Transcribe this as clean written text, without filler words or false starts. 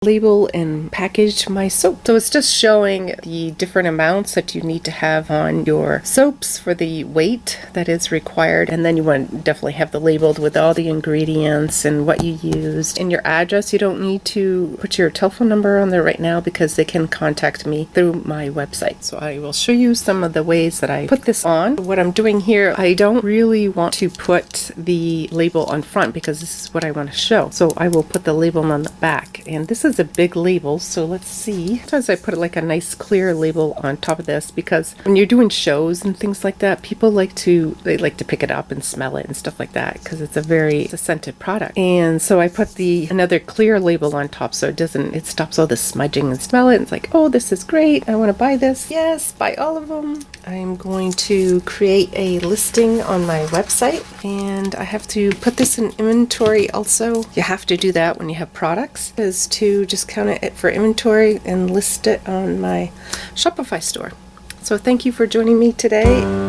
label and package my soap. So it's just showing the different amounts that you need to have on your soaps for the weight that is required, and then you want to definitely have the labeled with all the ingredients and what you used and your address. You don't need to put your telephone number on there right now because they can contact me through my website. So I will show you some of the ways that I put this on. What I'm doing here, I don't really want to put the label on front because this is what I want to show. So I will put the label on the back, and this is a big label, so let's see. Sometimes I put like a nice clear label on top of this because when you're doing shows and things like that, people like to pick it up and smell it and stuff like that because it's a scented product. And so I put another clear label on top so it stops all the smudging and smell it. And it's like, oh, this is great. I want to buy this. Yes, buy all of them. I'm going to create a listing on my website, and I have to put this in inventory also. You have to do that when you have products, is to just count it for inventory and list it on my Shopify store. So thank you for joining me today.